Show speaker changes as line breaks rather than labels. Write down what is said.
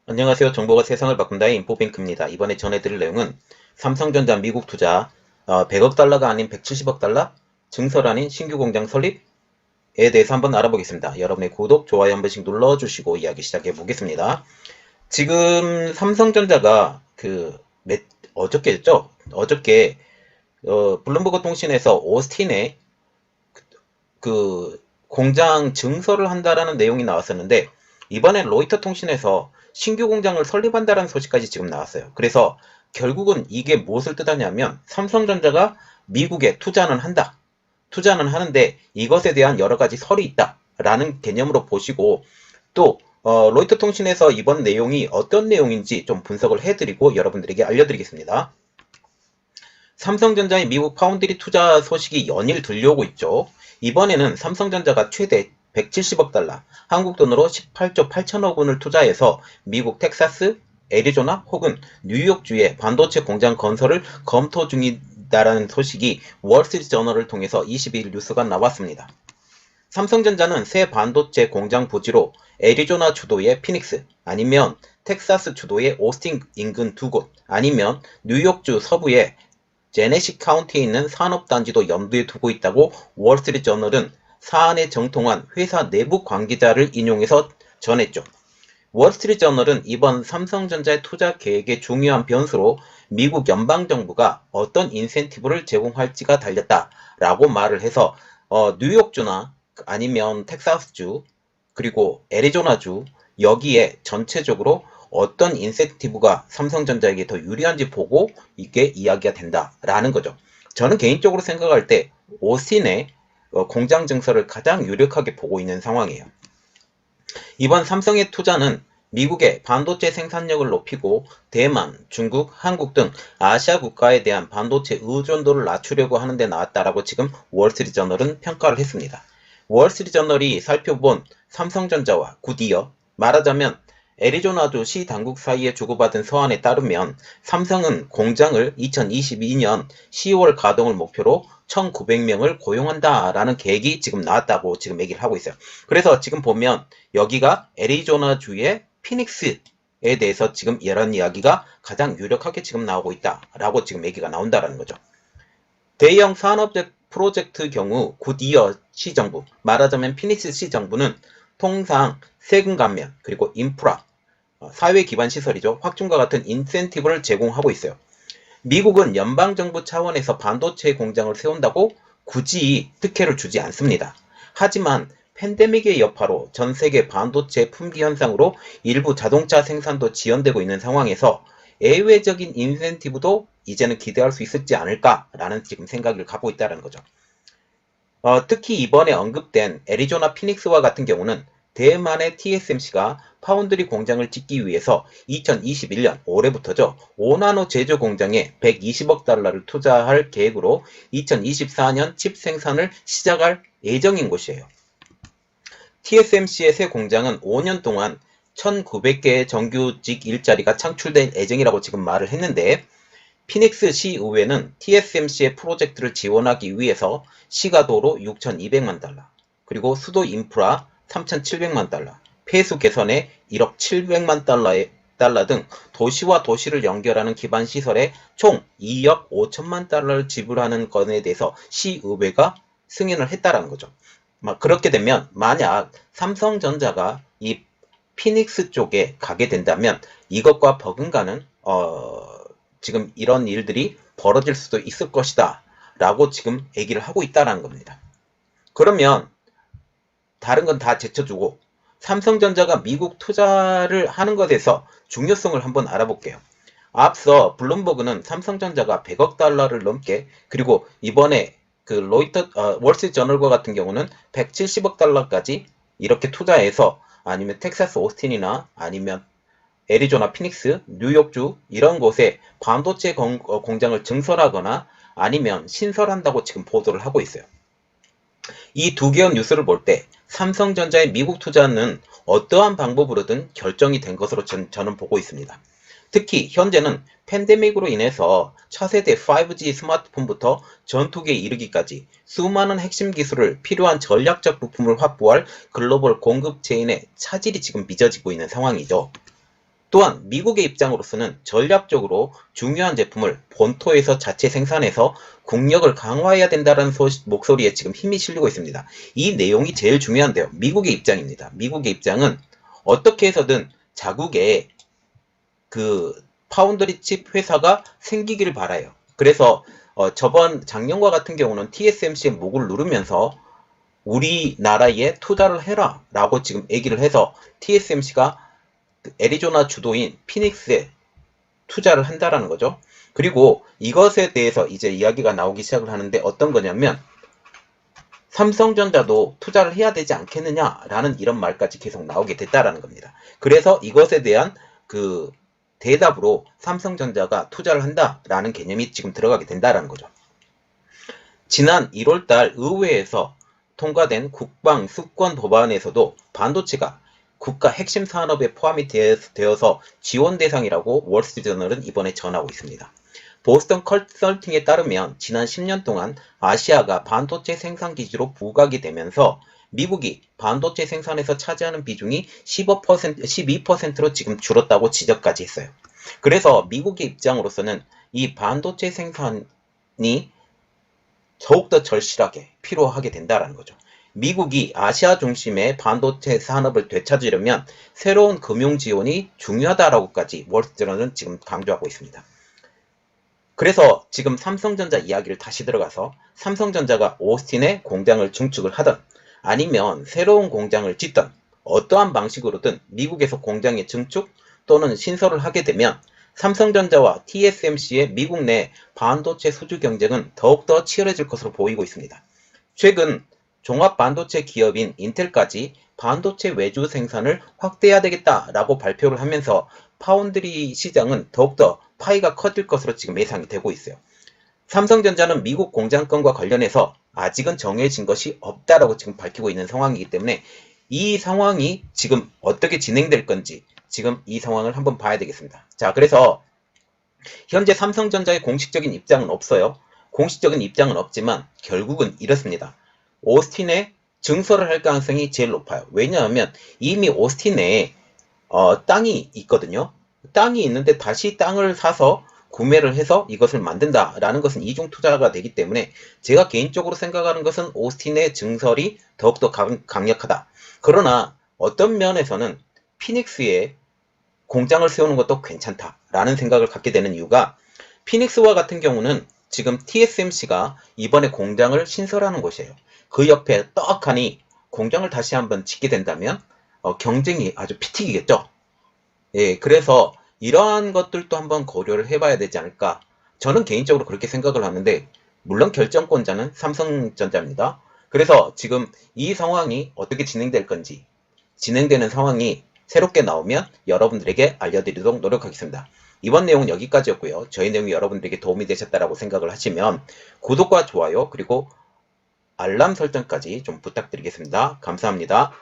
안녕하세요. 정보가 세상을 바꾼다의 인포뱅크입니다. 이번에 전해드릴 내용은 삼성전자 미국 투자 100억 달러가 아닌 170억 달러 증설 아닌 신규 공장 설립에 대해서 한번 알아보겠습니다. 여러분의 구독, 좋아요 한 번씩 눌러주시고 이야기 시작해 보겠습니다. 지금 삼성전자가 어저께였죠? 어저께 블룸버그 통신에서 오스틴에 공장 증설을 한다라는 내용이 나왔었는데 이번엔 로이터 통신에서 신규 공장을 설립한다는 소식까지 지금 나왔어요. 그래서 결국은 이게 무엇을 뜻하냐면 삼성전자가 미국에 투자는 한다. 투자는 하는데 이것에 대한 여러 가지 설이 있다라는 개념으로 보시고 또 로이터 통신에서 이번 내용이 어떤 내용인지 좀 분석을 해드리고 여러분들에게 알려드리겠습니다. 삼성전자의 미국 파운드리 투자 소식이 연일 들려오고 있죠. 이번에는 삼성전자가 최대 170억 달러, 한국 돈으로 18조 8천억 원을 투자해서 미국 텍사스, 애리조나 혹은 뉴욕주에 반도체 공장 건설을 검토 중이다라는 소식이 월스트리트저널을 통해서 22일 뉴스가 나왔습니다. 삼성전자는 새 반도체 공장 부지로 애리조나 주도의 피닉스, 아니면 텍사스 주도의 오스틴 인근 두 곳, 아니면 뉴욕주 서부의 제네시 카운티에 있는 산업단지도 염두에 두고 있다고 월스트리트저널은 사안에 정통한 회사 내부 관계자를 인용해서 전했죠. 월스트리트저널은 이번 삼성전자의 투자 계획의 중요한 변수로 미국 연방정부가 어떤 인센티브를 제공할지가 달렸다라고 말을 해서 뉴욕주나 아니면 텍사스주 그리고 애리조나주 여기에 전체적으로 어떤 인센티브가 삼성전자에게 더 유리한지 보고 이게 이야기가 된다라는 거죠. 저는 개인적으로 생각할 때 오스틴의 공장 증설을 가장 유력하게 보고 있는 상황이에요. 이번 삼성의 투자는 미국의 반도체 생산력을 높이고 대만, 중국, 한국 등 아시아 국가에 대한 반도체 의존도를 낮추려고 하는 데 나왔다라고 지금 월스트리트저널은 평가를 했습니다. 월스트리트저널이 살펴본 삼성전자와 굿이어 말하자면 애리조나주 시 당국 사이에 주고받은 서한에 따르면 삼성은 공장을 2022년 10월 가동을 목표로 1900명을 고용한다라는 계획이 지금 나왔다고 지금 얘기를 하고 있어요. 그래서 지금 보면 여기가 애리조나주의 피닉스에 대해서 지금 이런 이야기가 가장 유력하게 지금 나오고 있다라고 지금 얘기가 나온다라는 거죠. 대형 산업 프로젝트 경우 굿이어 시정부, 말하자면 피닉스 시정부는 통상 세금 감면, 그리고 인프라, 사회 기반 시설이죠. 확충과 같은 인센티브를 제공하고 있어요. 미국은 연방정부 차원에서 반도체 공장을 세운다고 굳이 특혜를 주지 않습니다. 하지만 팬데믹의 여파로 전 세계 반도체 품귀 현상으로 일부 자동차 생산도 지연되고 있는 상황에서 예외적인 인센티브도 이제는 기대할 수 있을지 않을까라는 지금 생각을 갖고 있다는 거죠. 특히 이번에 언급된 애리조나 피닉스와 같은 경우는 대만의 TSMC가 파운드리 공장을 짓기 위해서 2021년 올해부터죠. 5나노 제조 공장에 120억 달러를 투자할 계획으로 2024년 칩 생산을 시작할 예정인 곳이에요. TSMC의 새 공장은 5년 동안 1900개의 정규직 일자리가 창출될 예정이라고 지금 말을 했는데 피닉스 시의회는 TSMC의 프로젝트를 지원하기 위해서 시가도로 6,200만 달러, 그리고 수도 인프라 3,700만 달러, 폐수 개선에 1억 700만 달러 등 도시와 도시를 연결하는 기반 시설에 총 2억 5천만 달러를 지불하는 건에 대해서 시의회가 승인을 했다라는 거죠. 그렇게 되면 만약 삼성전자가 이 피닉스 쪽에 가게 된다면 이것과 버금가는 지금 이런 일들이 벌어질 수도 있을 것이다 라고 지금 얘기를 하고 있다는 겁니다. 그러면 다른 건 다 제쳐주고 삼성전자가 미국 투자를 하는 것에서 중요성을 한번 알아볼게요. 앞서 블룸버그는 삼성전자가 100억 달러를 넘게, 그리고 이번에 월스트리트저널과 같은 경우는 170억 달러까지 이렇게 투자해서 아니면 텍사스 오스틴이나 아니면 애리조나 피닉스, 뉴욕주 이런 곳에 반도체 공장을 증설하거나 아니면 신설한다고 지금 보도를 하고 있어요. 이 두 개의 뉴스를 볼 때 삼성전자의 미국 투자는 어떠한 방법으로든 결정이 된 것으로 저는 보고 있습니다. 특히 현재는 팬데믹으로 인해서 차세대 5G 스마트폰부터 전투기에 이르기까지 수많은 핵심 기술을 필요한 전략적 부품을 확보할 글로벌 공급 체인의 차질이 지금 빚어지고 있는 상황이죠. 또한 미국의 입장으로서는 전략적으로 중요한 제품을 본토에서 자체 생산해서 국력을 강화해야 된다는 목소리에 지금 힘이 실리고 있습니다. 이 내용이 제일 중요한데요. 미국의 입장입니다. 미국의 입장은 어떻게 해서든 자국에 그 파운드리 칩 회사가 생기기를 바라요. 그래서 저번 작년과 같은 경우는 TSMC의 목을 누르면서 우리나라에 투자를 해라 라고 지금 얘기를 해서 TSMC가 애리조나 주도인 피닉스에 투자를 한다라는 거죠. 그리고 이것에 대해서 이제 이야기가 나오기 시작을 하는데 어떤 거냐면 삼성전자도 투자를 해야 되지 않겠느냐라는 이런 말까지 계속 나오게 됐다라는 겁니다. 그래서 이것에 대한 그 대답으로 삼성전자가 투자를 한다라는 개념이 지금 들어가게 된다라는 거죠. 지난 1월달 의회에서 통과된 국방 수권 법안에서도 반도체가 국가 핵심 산업에 포함이 되어서 지원 대상이라고 월스트리트저널은 이번에 전하고 있습니다. 보스턴 컨설팅에 따르면 지난 10년 동안 아시아가 반도체 생산 기지로 부각이 되면서 미국이 반도체 생산에서 차지하는 비중이 12%로 지금 줄었다고 지적까지 했어요. 그래서 미국의 입장으로서는 이 반도체 생산이 더욱더 절실하게 필요하게 된다는 거죠. 미국이 아시아 중심의 반도체 산업을 되찾으려면 새로운 금융 지원이 중요하다라고까지 월스트리트저널은 지금 강조하고 있습니다. 그래서 지금 삼성전자 이야기를 다시 들어가서 삼성전자가 오스틴에 공장을 증축을 하든 아니면 새로운 공장을 짓든 어떠한 방식으로든 미국에서 공장의 증축 또는 신설을 하게 되면 삼성전자와 TSMC의 미국 내 반도체 수주 경쟁은 더욱더 치열해질 것으로 보이고 있습니다. 최근 종합 반도체 기업인 인텔까지 반도체 외주 생산을 확대해야 되겠다라고 발표를 하면서 파운드리 시장은 더욱더 파이가 커질 것으로 지금 예상이 되고 있어요. 삼성전자는 미국 공장권과 관련해서 아직은 정해진 것이 없다라고 지금 밝히고 있는 상황이기 때문에 이 상황이 지금 어떻게 진행될 건지 지금 이 상황을 한번 봐야 되겠습니다. 자, 그래서 현재 삼성전자의 공식적인 입장은 없어요. 공식적인 입장은 없지만 결국은 이렇습니다. 오스틴에 증설을 할 가능성이 제일 높아요. 왜냐하면 이미 오스틴에 땅이 있거든요. 땅이 있는데 다시 땅을 사서 구매를 해서 이것을 만든다라는 것은 이중 투자가 되기 때문에 제가 개인적으로 생각하는 것은 오스틴의 증설이 더욱더 강력하다. 그러나 어떤 면에서는 피닉스에 공장을 세우는 것도 괜찮다라는 생각을 갖게 되는 이유가 피닉스와 같은 경우는 지금 TSMC가 이번에 공장을 신설하는 곳이에요. 그 옆에 떡하니 공장을 다시 한번 짓게 된다면 경쟁이 아주 피튀기겠죠. 예, 그래서 이러한 것들도 한번 고려를 해봐야 되지 않을까. 저는 개인적으로 그렇게 생각을 하는데 물론 결정권자는 삼성전자입니다. 그래서 지금 이 상황이 어떻게 진행될 건지 진행되는 상황이 새롭게 나오면 여러분들에게 알려드리도록 노력하겠습니다. 이번 내용은 여기까지였고요. 저희 내용이 여러분들에게 도움이 되셨다라고 생각을 하시면 구독과 좋아요 그리고 알람 설정까지 좀 부탁드리겠습니다. 감사합니다.